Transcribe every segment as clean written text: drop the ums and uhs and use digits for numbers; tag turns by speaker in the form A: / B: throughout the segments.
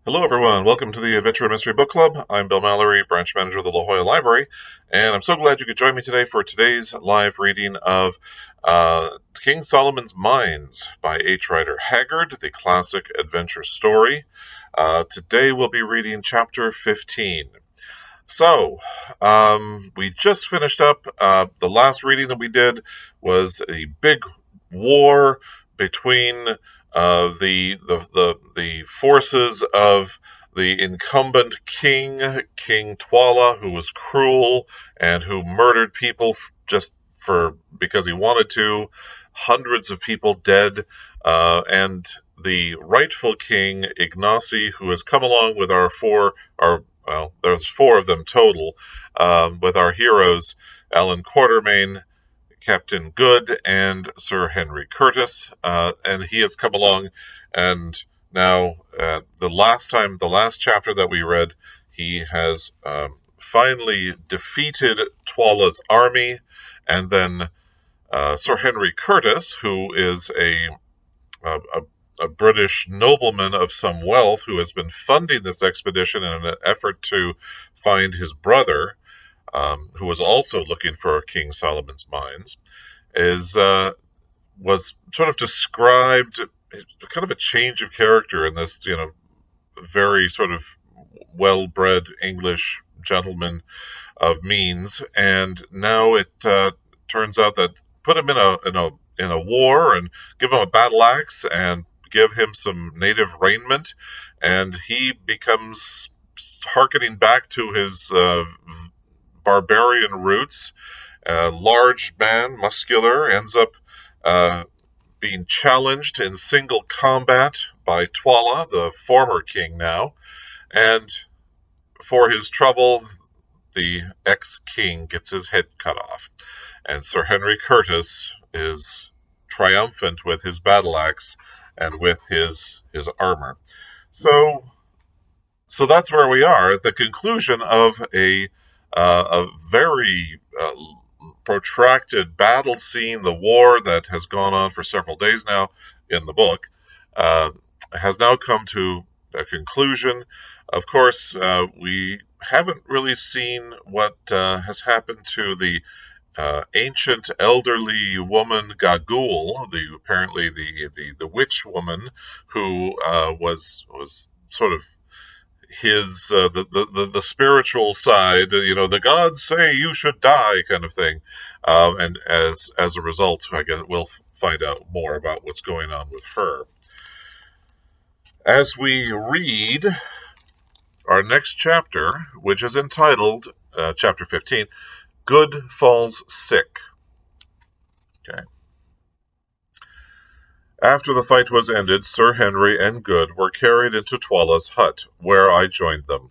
A: Hello, everyone. Welcome to the Adventure and Mystery Book Club. I'm Bill Mallory, branch manager of the La Jolla Library, and I'm so glad you could join me today for today's live reading of King Solomon's Mines by H. Rider Haggard, the classic adventure story. Today we'll be reading chapter 15. So, we just finished up. The last reading that we did was a big war between the forces of the incumbent King Twala, who was cruel and who murdered people just because he wanted to. Hundreds of people dead, and the rightful king Ignacy, who has come along with there's four of them total, with our heroes Alan Quatermain, Captain Good, and Sir Henry Curtis, and he has come along, and now the last chapter that we read, he has finally defeated Twala's army, and then Sir Henry Curtis, who is a, a British nobleman of some wealth who has been funding this expedition in an effort to find his brother, who was also looking for King Solomon's mines, is was sort of described kind of a change of character in this, very sort of well-bred English gentleman of means, and now it turns out that put him in a war and give him a battle axe and give him some native raiment, and he becomes harkening back to his barbarian roots. A large man, muscular, ends up being challenged in single combat by Twala, the former king now, and for his trouble, the ex-king gets his head cut off, and Sir Henry Curtis is triumphant with his battle axe and with his armor. So that's where we are at the conclusion of a very protracted battle scene. The war that has gone on for several days now in the book uh, has now come to a conclusion. Of course, we haven't really seen what has happened to the ancient elderly woman Gagul, apparently the witch woman who was sort of his the spiritual side, the gods say you should die kind of thing, and as a result, I guess we'll find out more about what's going on with her as we read our next chapter, which is entitled chapter 15, Good Falls Sick. Okay. After the fight was ended, Sir Henry and Good were carried into Twala's hut, where I joined them.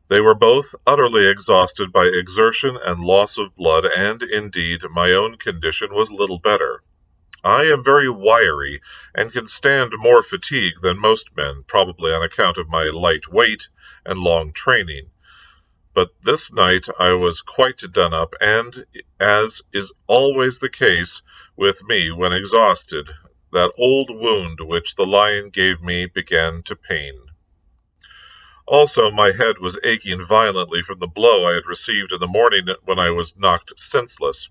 A: They were both utterly exhausted by exertion and loss of blood, and, indeed, my own condition was little better. I am very wiry, and can stand more fatigue than most men, probably on account of my light weight and long training. But this night I was quite done up, and, as is always the case with me when exhausted, that old wound which the lion gave me began to pain. Also, my head was aching violently from the blow I had received in the morning when I was knocked senseless.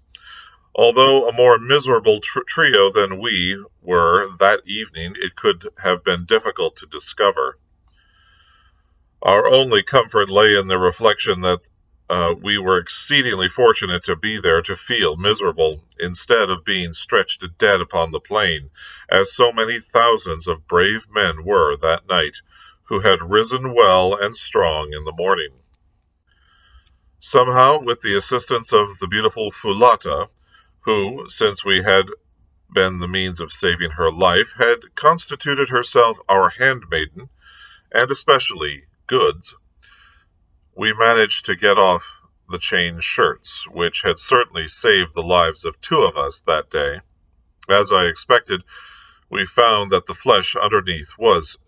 A: Although a more miserable trio than we were that evening, it could have been difficult to discover. Our only comfort lay in the reflection that we were exceedingly fortunate to be there to feel miserable, instead of being stretched dead upon the plain, as so many thousands of brave men were that night, who had risen well and strong in the morning. Somehow, with the assistance of the beautiful Fulata, who, since we had been the means of saving her life, had constituted herself our handmaiden, and especially Goods, we managed to get off the chain shirts, which had certainly saved the lives of two of us that day. As I expected, we found that the flesh underneath was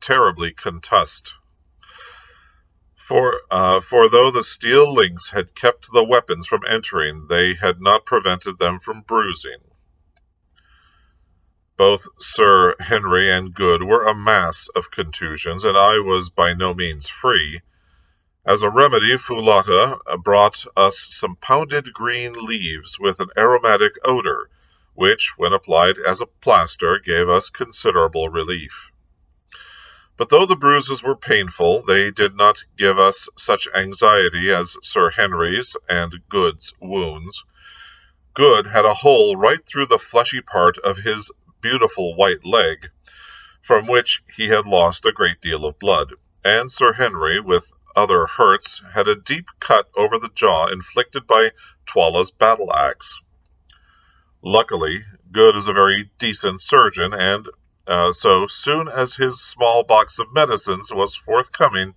A: terribly contussed. For though the steel links had kept the weapons from entering, they had not prevented them from bruising. Both Sir Henry and Good were a mass of contusions, and I was by no means free. As a remedy, Foulata brought us some pounded green leaves with an aromatic odor, which, when applied as a plaster, gave us considerable relief. But though the bruises were painful, they did not give us such anxiety as Sir Henry's and Good's wounds. Good had a hole right through the fleshy part of his beautiful white leg, from which he had lost a great deal of blood, and Sir Henry, with other hurts, had a deep cut over the jaw inflicted by Twala's battle-axe. Luckily, Good is a very decent surgeon, and so soon as his small box of medicines was forthcoming,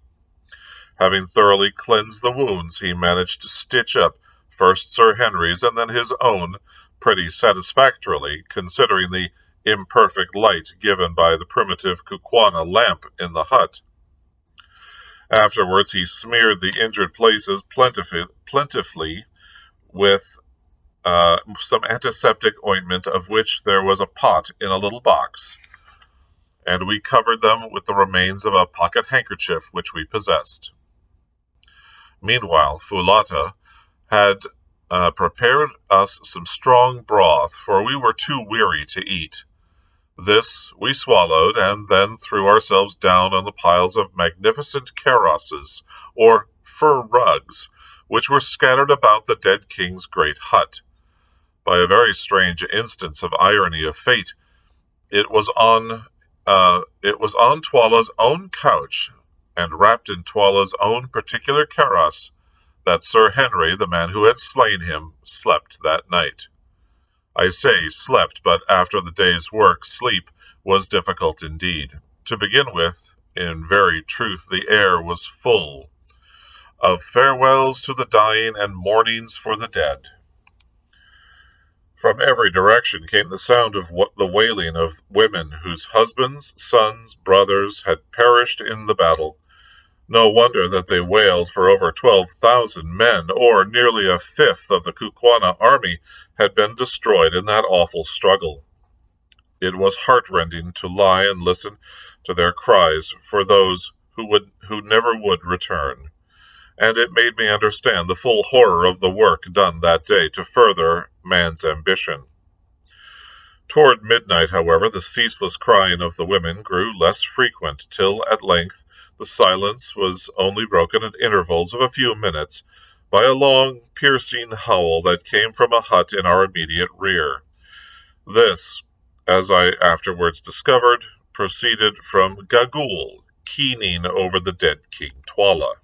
A: having thoroughly cleansed the wounds, he managed to stitch up first Sir Henry's and then his own pretty satisfactorily, considering the imperfect light given by the primitive Kukwana lamp in the hut. Afterwards, he smeared the injured places plentifully with some antiseptic ointment, of which there was a pot in a little box, and we covered them with the remains of a pocket handkerchief which we possessed. Meanwhile, Foulata had prepared us some strong broth, for we were too weary to eat. This we swallowed, and then threw ourselves down on the piles of magnificent karosses, or fur rugs, which were scattered about the dead king's great hut. By a very strange instance of irony of fate, it was on Twala's own couch, and wrapped in Twala's own particular kaross, that Sir Henry, the man who had slain him, slept that night. I say slept, but after the day's work, sleep was difficult indeed. To begin with, in very truth, the air was full of farewells to the dying and mournings for the dead. From every direction came the sound of the wailing of women whose husbands, sons, brothers had perished in the battle. No wonder that they wailed, for over 12,000 men, or nearly a fifth of the Kukwana army, had been destroyed in that awful struggle. It was heartrending to lie and listen to their cries for those who never would return, and it made me understand the full horror of the work done that day to further man's ambition. Toward midnight, however, the ceaseless crying of the women grew less frequent, till at length the silence was only broken at intervals of a few minutes by a long, piercing howl that came from a hut in our immediate rear. This, as I afterwards discovered, proceeded from Gagool, keening over the dead King Twala.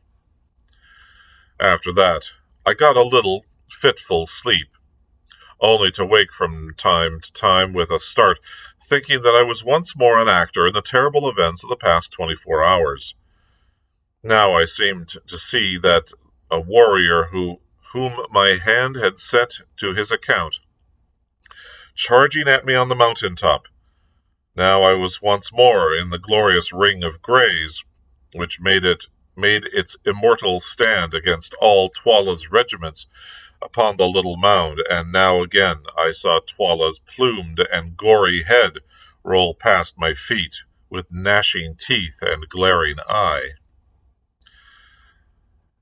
A: After that, I got a little fitful sleep, only to wake from time to time with a start, thinking that I was once more an actor in the terrible events of the past 24 hours. Now I seemed to see that a warrior whom my hand had set to his account, charging at me on the mountain top. Now I was once more in the glorious ring of greys, which made its immortal stand against all Twala's regiments upon the little mound, and now again I saw Twala's plumed and gory head roll past my feet with gnashing teeth and glaring eye.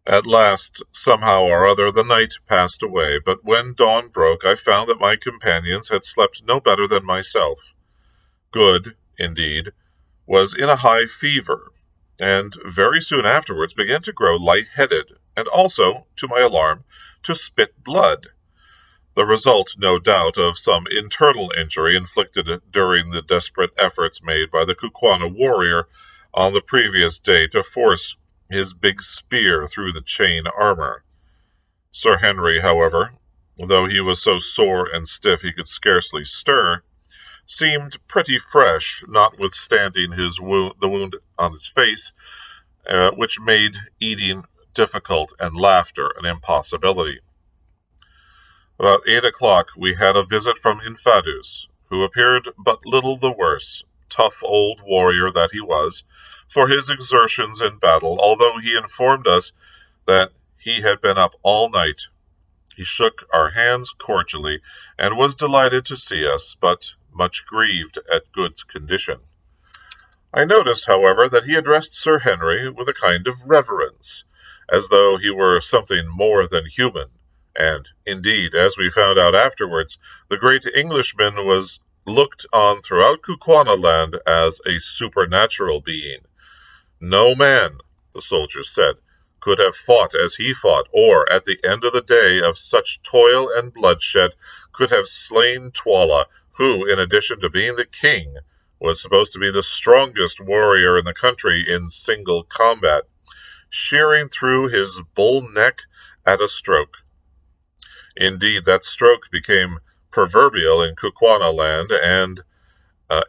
A: At last, somehow or other, the night passed away, but when dawn broke I found that my companions had slept no better than myself. Good, indeed, was in a high fever, and very soon afterwards began to grow light-headed, and also, to my alarm, to spit blood, the result, no doubt, of some internal injury inflicted during the desperate efforts made by the Kukwana warrior on the previous day to force his big spear through the chain armor. Sir Henry, however, though he was so sore and stiff he could scarcely stir, seemed pretty fresh, notwithstanding the wound on his face, which made eating difficult and laughter an impossibility. About 8 o'clock we had a visit from Infadus, who appeared but little the worse, tough old warrior that he was, for his exertions in battle, although he informed us that he had been up all night. He shook our hands cordially, and was delighted to see us, but much grieved at Good's condition. I noticed, however, that he addressed Sir Henry with a kind of reverence, as though he were something more than human, and, indeed, as we found out afterwards, the great Englishman was looked on throughout Kukuanaland as a supernatural being. No man, the soldiers said, could have fought as he fought, or, at the end of the day of such toil and bloodshed, could have slain Twala, who, in addition to being the king, was supposed to be the strongest warrior in the country in single combat, shearing through his bull neck at a stroke. Indeed, that stroke became proverbial in Kukuanaland, and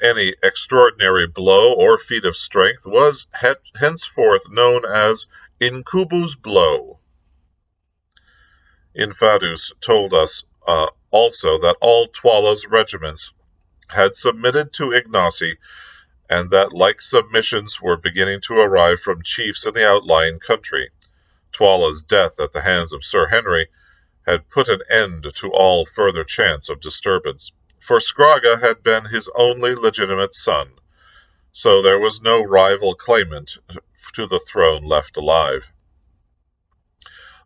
A: any extraordinary blow or feat of strength was henceforth known as Inkubu's blow. Infadus told us also that all Twala's regiments had submitted to Ignacy, and that like submissions were beginning to arrive from chiefs in the outlying country. Twala's death at the hands of Sir Henry had put an end to all further chance of disturbance, for Scragga had been his only legitimate son, so there was no rival claimant to the throne left alive.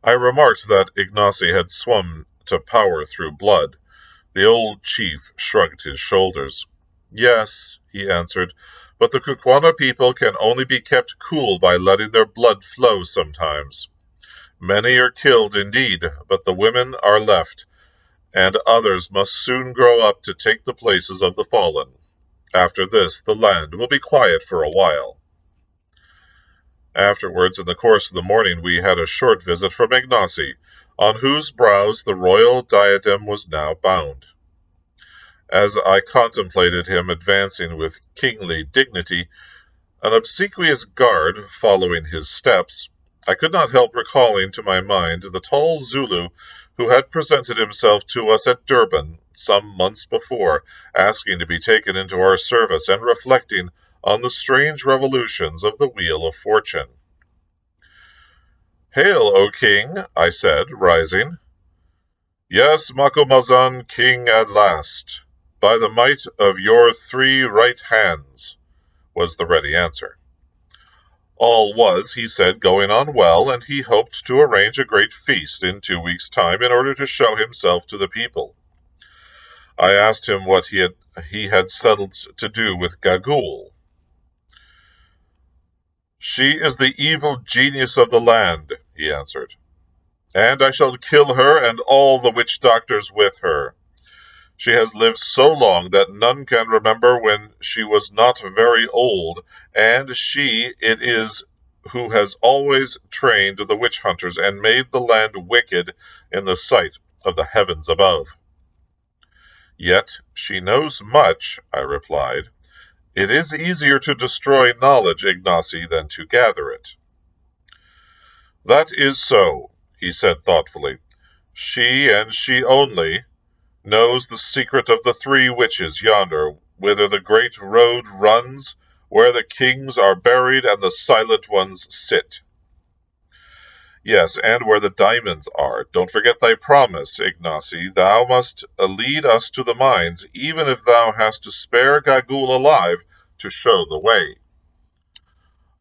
A: I remarked that Ignacy had swum to power through blood. The old chief shrugged his shoulders. Yes, he answered, but the Kukwana people can only be kept cool by letting their blood flow sometimes. Many are killed indeed, but the women are left, and others must soon grow up to take the places of the fallen. After this, the land will be quiet for a while. Afterwards, in the course of the morning, we had a short visit from Ignacy, on whose brows the royal diadem was now bound. As I contemplated him advancing with kingly dignity, an obsequious guard following his steps, I could not help recalling to my mind the tall Zulu who had presented himself to us at Durban some months before, asking to be taken into our service and reflecting on the strange revolutions of the wheel of fortune. "Hail, O king," I said, rising. "Yes, Macumazahn, king at last, by the might of your 3 right hands," was the ready answer. All was, he said, going on well, and he hoped to arrange a great feast in 2 weeks' time in order to show himself to the people. I asked him what he had settled to do with Gagool. "She is the evil genius of the land," he answered, "and I shall kill her and all the witch doctors with her. She has lived so long that none can remember when she was not very old, and she it is who has always trained the witch hunters and made the land wicked in the sight of the heavens above." "Yet she knows much," I replied. "It is easier to destroy knowledge, Ignacy, than to gather it." "That is so," he said thoughtfully. "She, and she only, knows the secret of the 3 witches yonder, whither the great road runs, where the kings are buried and the silent ones sit." "Yes, and where the diamonds are. Don't forget thy promise, Ignacy. Thou must lead us to the mines, even if thou hast to spare Gagool alive to show the way."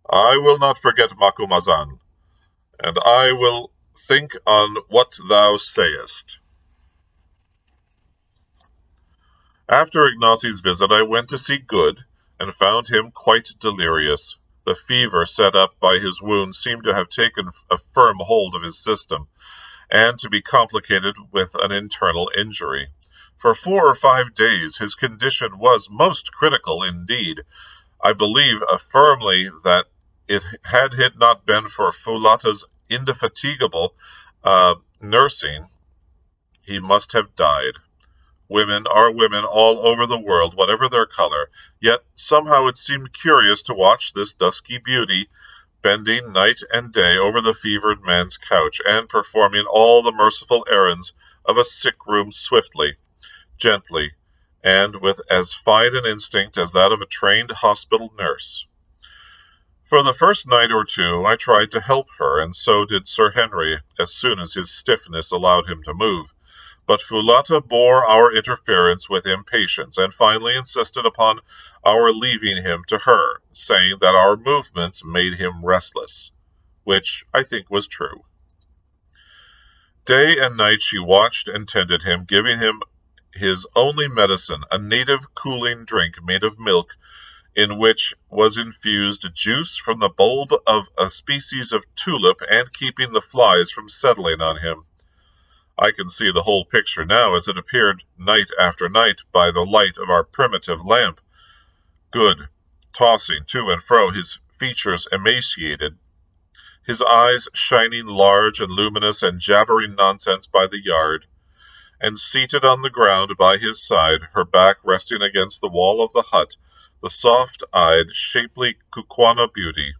A: "I will not forget, Macumazahn, and I will think on what thou sayest." After Ignacy's visit, I went to see Good, and found him quite delirious. The fever set up by his wound seemed to have taken a firm hold of his system, and to be complicated with an internal injury. For 4 or 5 days his condition was most critical indeed. I believe firmly that had it not been for Fulata's indefatigable nursing, he must have died. Women are women all over the world, whatever their color, yet somehow it seemed curious to watch this dusky beauty bending night and day over the fevered man's couch, and performing all the merciful errands of a sick-room swiftly, gently, and with as fine an instinct as that of a trained hospital nurse. For the first night or 2 I tried to help her, and so did Sir Henry as soon as his stiffness allowed him to move. But Foulata bore our interference with impatience, and finally insisted upon our leaving him to her, saying that our movements made him restless, which I think was true. Day and night she watched and tended him, giving him his only medicine, a native cooling drink made of milk, in which was infused juice from the bulb of a species of tulip, and keeping the flies from settling on him. I can see the whole picture now as it appeared night after night by the light of our primitive lamp. Good, tossing to and fro, his features emaciated, his eyes shining large and luminous, and jabbering nonsense by the yard, and seated on the ground by his side, her back resting against the wall of the hut, the soft-eyed, shapely Kukwana beauty,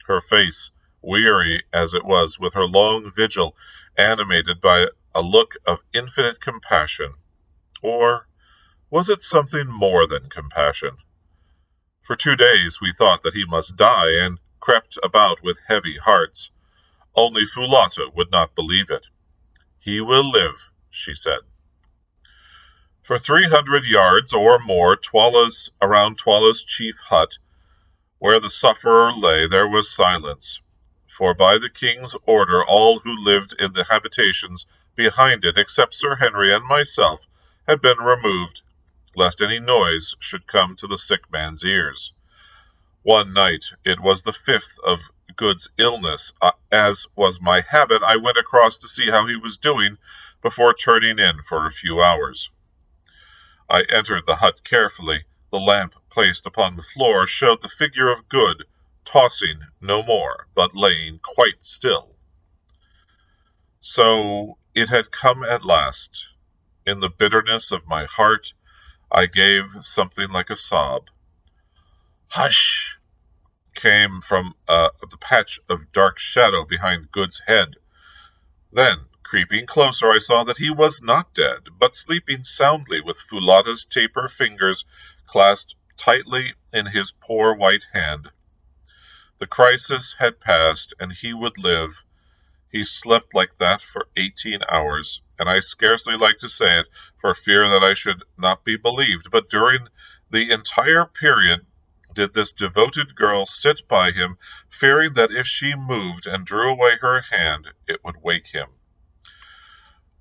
A: her face, weary as it was with her long vigil, animated by a look of infinite compassion. Or was it something more than compassion? For 2 days we thought that he must die, and crept about with heavy hearts. Only Foulata would not believe it. He will live, she said. For 300 yards or more around Twala's chief hut, where the sufferer lay, there was silence, for by the king's order all who lived in the habitations behind it, except Sir Henry and myself, had been removed, lest any noise should come to the sick man's ears. One night, it was the 5th of Good's illness, as was my habit, I went across to see how he was doing before turning in for a few hours. I entered the hut carefully. The lamp placed upon the floor showed the figure of Good, tossing no more, but laying quite still. So it had come at last. In the bitterness of my heart, I gave something like a sob. Hush! Came from the patch of dark shadow behind Good's head. Then, creeping closer, I saw that he was not dead, but sleeping soundly with Foulata's taper fingers clasped tightly in his poor white hand. The crisis had passed, and he would live. He slept like that for 18 hours, and I scarcely like to say it for fear that I should not be believed, but during the entire period did this devoted girl sit by him, fearing that if she moved and drew away her hand, it would wake him.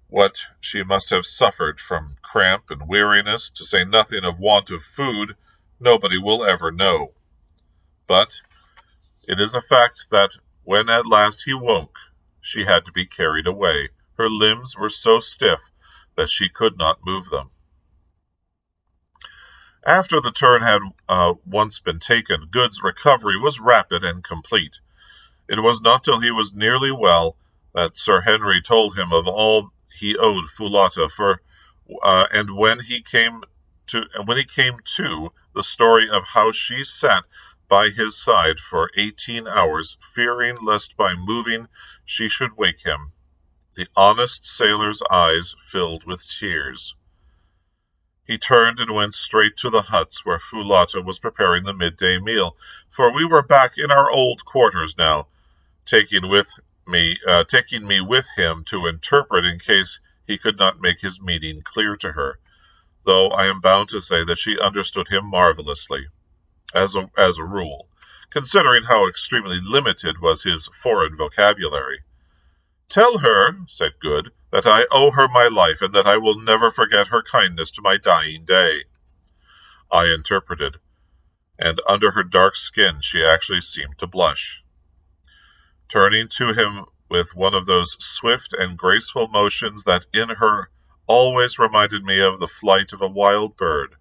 A: What she must have suffered from cramp and weariness, to say nothing of want of food, nobody will ever know. But it is a fact that when at last he woke, she had to be carried away. Her limbs were so stiff that she could not move them. After the turn had once been taken, Good's recovery was rapid and complete. It was not till he was nearly well that Sir Henry told him of all he owed Foulata and when he came to, the story of how she sat by his side for 18 hours, fearing lest by moving she should wake him. The honest sailor's eyes filled with tears. He turned and went straight to the huts where Foulata was preparing the midday meal, for we were back in our old quarters now, taking me with him to interpret in case he could not make his meaning clear to her, though I am bound to say that she understood him marvelously, as a rule, considering how extremely limited was his foreign vocabulary. Tell her, said Good, that I owe her my life, and that I will never forget her kindness to my dying day. I interpreted, and under her dark skin she actually seemed to blush. Turning to him with one of those swift and graceful motions that in her always reminded me of the flight of a wild bird,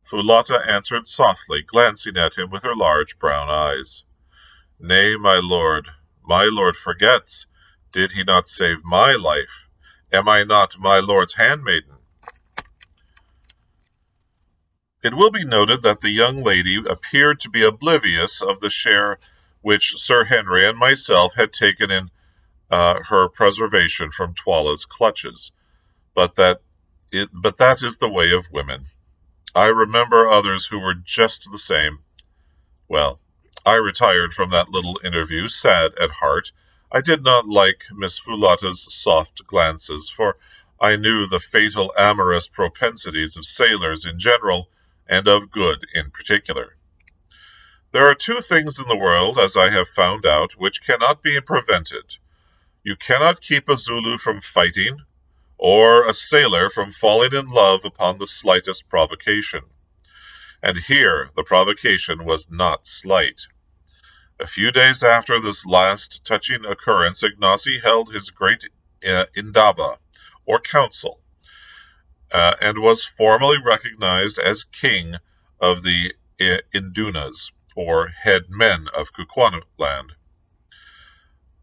A: Foulata answered softly, glancing at him with her large brown eyes. Nay, my lord forgets. Did he not save my life? Am I not my lord's handmaiden? It will be noted that the young lady appeared to be oblivious of the share which Sir Henry and myself had taken in her preservation from Twala's clutches, but that is the way of women. I remember others who were just the same. Well, I retired from that little interview sad at heart. I did not like Miss Foulata's soft glances, for I knew the fatal amorous propensities of sailors in general, and of Good in particular. There are two things in the world, as I have found out, which cannot be prevented. You cannot keep a Zulu from fighting, or a sailor from falling in love upon the slightest provocation. And here the provocation was not slight. A few days after this last touching occurrence, Ignacy held his great indaba, or council, and was formally recognized as king of the Indunas, or head men of Kukuanaland.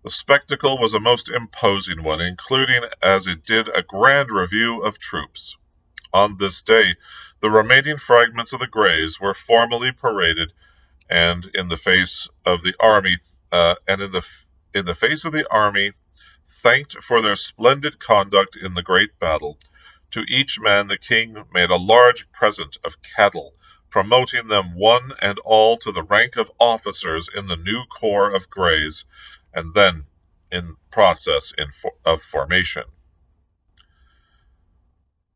A: The spectacle was a most imposing one, including as it did a grand review of troops. On this day, the remaining fragments of the Greys were formally paraded, and in the face of the army, thanked for their splendid conduct in the great battle. To each man the king made a large present of cattle, promoting them one and all to the rank of officers in the new corps of Greys, and then in process of formation.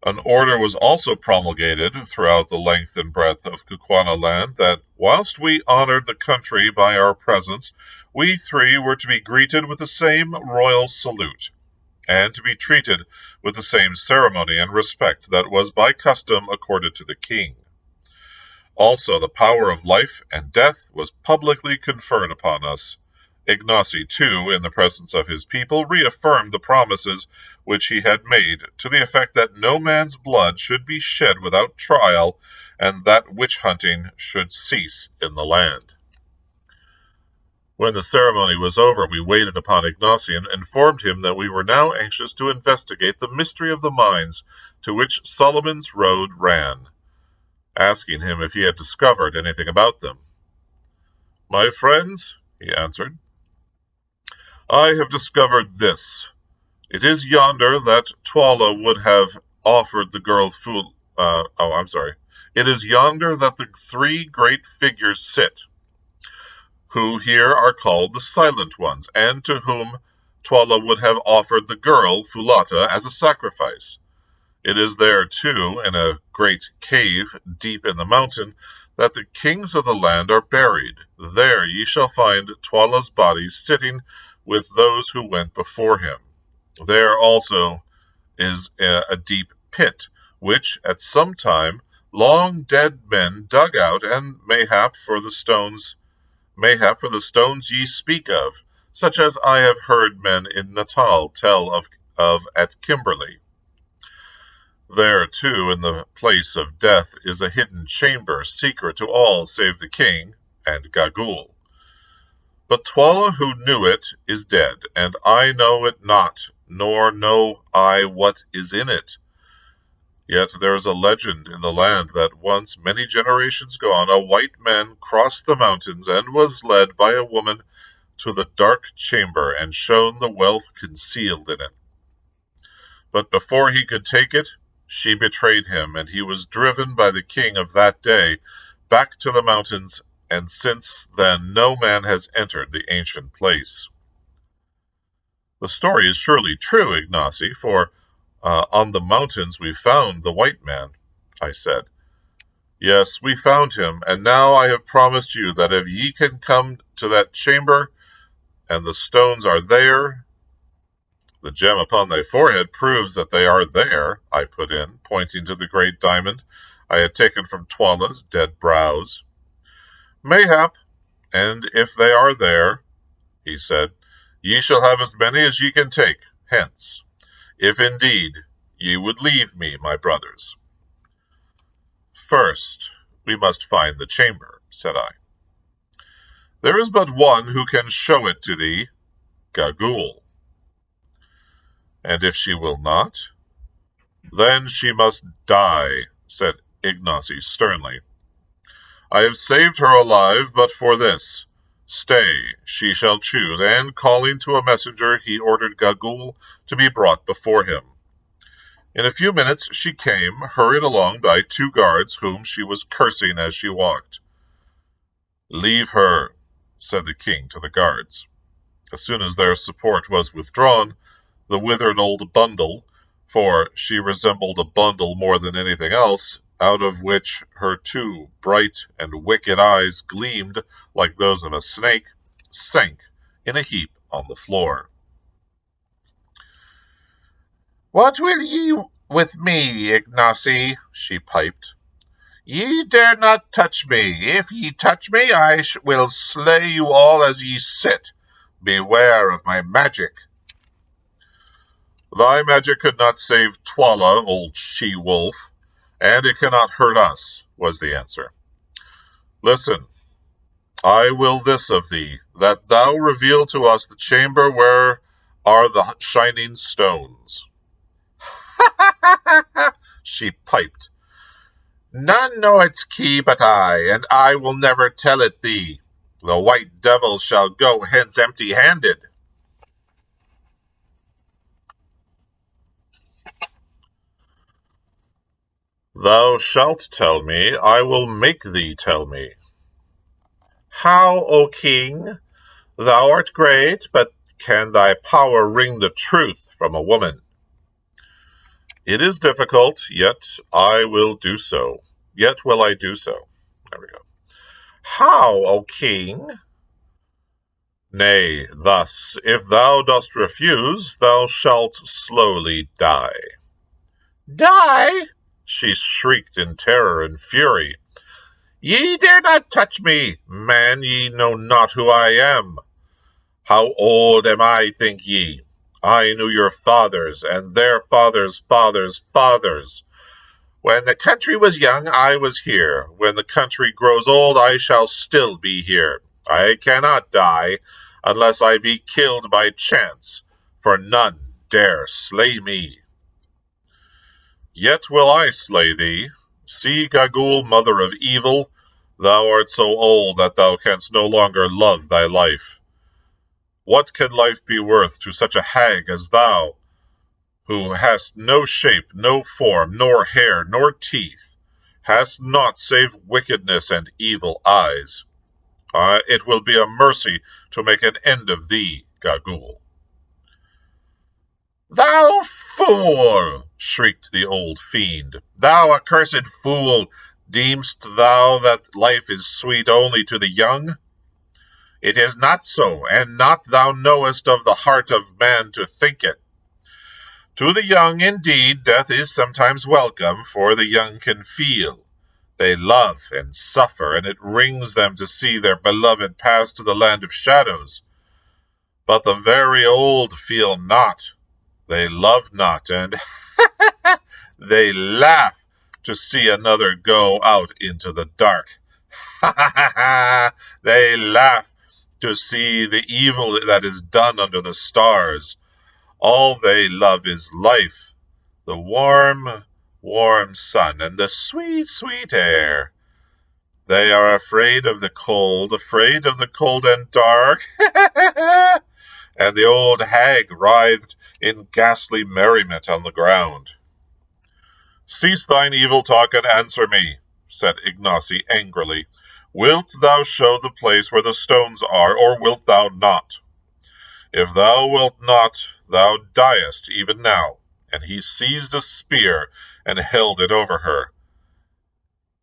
A: An order was also promulgated throughout the length and breadth of Kukuanaland that, whilst we honored the country by our presence, we three were to be greeted with the same royal salute, and to be treated with the same ceremony and respect that was by custom accorded to the king. Also, the power of life and death was publicly conferred upon us. Ignacy, too, in the presence of his people, reaffirmed the promises which he had made, to the effect that no man's blood should be shed without trial, and that witch-hunting should cease in the land. When the ceremony was over, we waited upon Ignacy and informed him that we were now anxious to investigate the mystery of the mines to which Solomon's Road ran, asking him if he had discovered anything about them. "My friends," he answered, "I have discovered this. It is yonder that Twala would have offered the girl It is yonder that the three great figures sit, who here are called the Silent Ones, and to whom Twala would have offered the girl Fulata as a sacrifice. It is there, too, in a great cave deep in the mountain, that the kings of the land are buried. There ye shall find Twala's body sitting with those who went before him. There also is a deep pit, which at some time long dead men dug out, and mayhap for the stones ye speak of, such as I have heard men in Natal tell of at Kimberley. There, too, in the place of death, is a hidden chamber, secret to all save the king and Gagool. But Twala, who knew it, is dead, and I know it not, nor know I what is in it. Yet there is a legend in the land that once, many generations gone, a white man crossed the mountains and was led by a woman to the dark chamber and shown the wealth concealed in it. But before he could take it, she betrayed him, and he was driven by the king of that day back to the mountains, and since then no man has entered the ancient place." "The story is surely true, Ignacy, for on the mountains we found the white man," I said. "Yes, we found him, and now I have promised you that if ye can come to that chamber, and the stones are there—" "The gem upon thy forehead proves that they are there," I put in, pointing to the great diamond I had taken from Twala's dead brows. "Mayhap, and if they are there," he said, "ye shall have as many as ye can take hence, if indeed ye would leave me, my brothers." "First, we must find the chamber," said I. "There is but one who can show it to thee, Gagool." "And if she will not?" "Then she must die," said Ignacy sternly. "I have saved her alive but for this. Stay, she shall choose," and calling to a messenger, he ordered Gagool to be brought before him. In a few minutes she came, hurried along by two guards, whom she was cursing as she walked. "Leave her," said the king to the guards. As soon as their support was withdrawn, the withered old bundle, for she resembled a bundle more than anything else, out of which her two bright and wicked eyes gleamed like those of a snake, sank in a heap on the floor. "What will ye with me, Ignacy?" she piped. "Ye dare not touch me. If ye touch me, I will slay you all as ye sit. Beware of my magic." "Thy magic could not save Twala, old she-wolf, and it cannot hurt us," was the answer. "Listen, I will this of thee, that thou reveal to us the chamber where are the shining stones." she piped. "None know its key but I, and I will never tell it thee. The white devil shall go hence empty-handed." "Thou shalt tell me, I will make thee tell me." "How, O king? Thou art great, but can thy power wring the truth from a woman?" "It is difficult, yet I will do so. Yet will I do so." There we go. "How, O king?" "Nay, thus, if thou dost refuse, thou shalt slowly die." "Die?" she shrieked in terror and fury. "Ye dare not touch me, man, ye know not who I am. How old am I, think ye? I knew your fathers, and their fathers' fathers' fathers. When the country was young, I was here. When the country grows old, I shall still be here. I cannot die, unless I be killed by chance, for none dare slay me." "Yet will I slay thee. See, Gagool, mother of evil, thou art so old that thou canst no longer love thy life. What can life be worth to such a hag as thou, who hast no shape, no form, nor hair, nor teeth, hast naught save wickedness and evil eyes? It will be a mercy to make an end of thee, Gagool." "Thou fool!" shrieked the old fiend. "Thou accursed fool! Deemst thou that life is sweet only to the young? It is not so, and not thou knowest of the heart of man to think it. To the young, indeed, death is sometimes welcome, for the young can feel. They love and suffer, and it wrings them to see their beloved pass to the land of shadows. But the very old feel not. They love not, and they laugh to see another go out into the dark. They laugh to see the evil that is done under the stars. All they love is life, the warm, warm sun, and the sweet, sweet air. They are afraid of the cold and dark." And the old hag writhed in ghastly merriment on the ground. "Cease thine evil talk and answer me," said Ignacy angrily. "Wilt thou show the place where the stones are, or wilt thou not? If thou wilt not, thou diest even now." And he seized a spear and held it over her.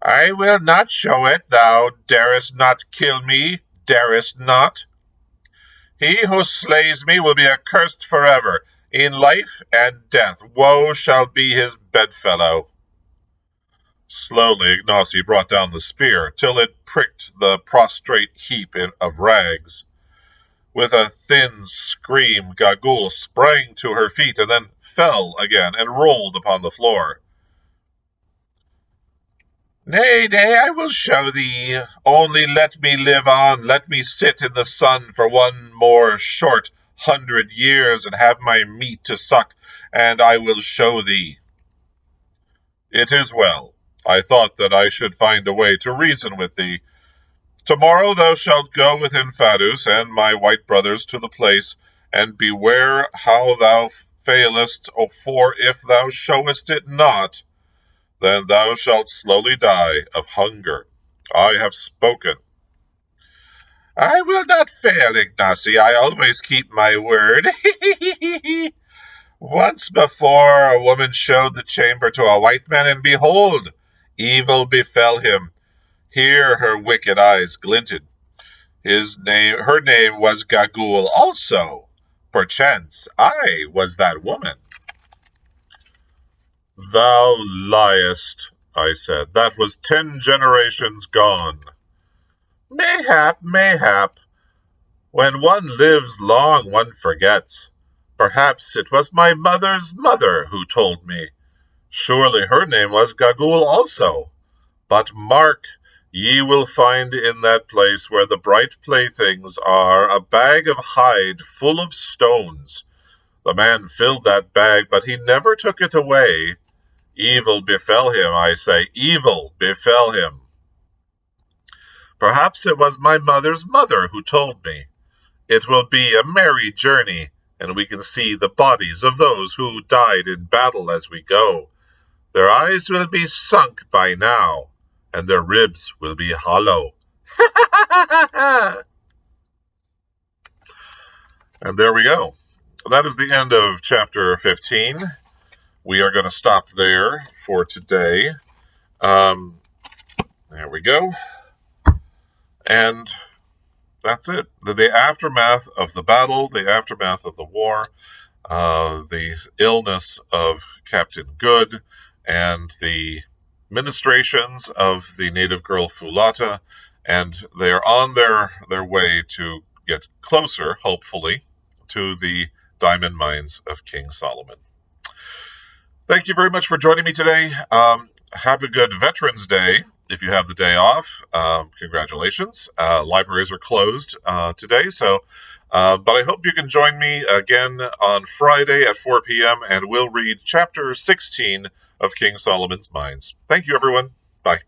A: "I will not show it. Thou darest not kill me, darest not. He who slays me will be accursed forever. In life and death, woe shall be his bedfellow." Slowly Ignacy brought down the spear, till it pricked the prostrate heap of rags. With a thin scream, Gagool sprang to her feet, and then fell again, and rolled upon the floor. "Nay, nay, I will show thee. Only let me live on. Let me sit in the sun for one more short 100 years, and have my meat to suck, and I will show thee." "It is well. I thought that I should find a way to reason with thee. Tomorrow thou shalt go with Infadus and my white brothers to the place, and beware how thou failest, for if thou showest it not, then thou shalt slowly die of hunger. I have spoken." "I will not fail, Ignacy. I always keep my word." Once before a woman showed the chamber to a white man, and behold, evil befell him. Here her wicked eyes glinted. Her name was Gagul also. Perchance I was that woman. Thou liest, I said. That was 10 generations gone. Mayhap, mayhap. When one lives long, one forgets. Perhaps it was my mother's mother who told me. Surely her name was Gagul also. But mark, ye will find in that place where the bright playthings are a bag of hide full of stones. The man filled that bag, but he never took it away. Evil befell him, I say, evil befell him. Perhaps it was my mother's mother who told me. It will be a merry journey, and we can see the bodies of those who died in battle as we go. Their eyes will be sunk by now, and their ribs will be hollow. And there we go. That is the end of chapter 15. We are going to stop there for today. There we go. And that's it. The aftermath of the battle, the aftermath of the war, the illness of Captain Good, and the ministrations of the native girl Fulata, and they are on their way to get closer, hopefully, to the diamond mines of King Solomon. Thank you very much for joining me today. Have a good Veterans Day if you have the day off. Congratulations. Libraries are closed today, but I hope you can join me again on Friday at 4 p.m. and we'll read chapter 16 of King Solomon's Mines. Thank you, everyone. Bye.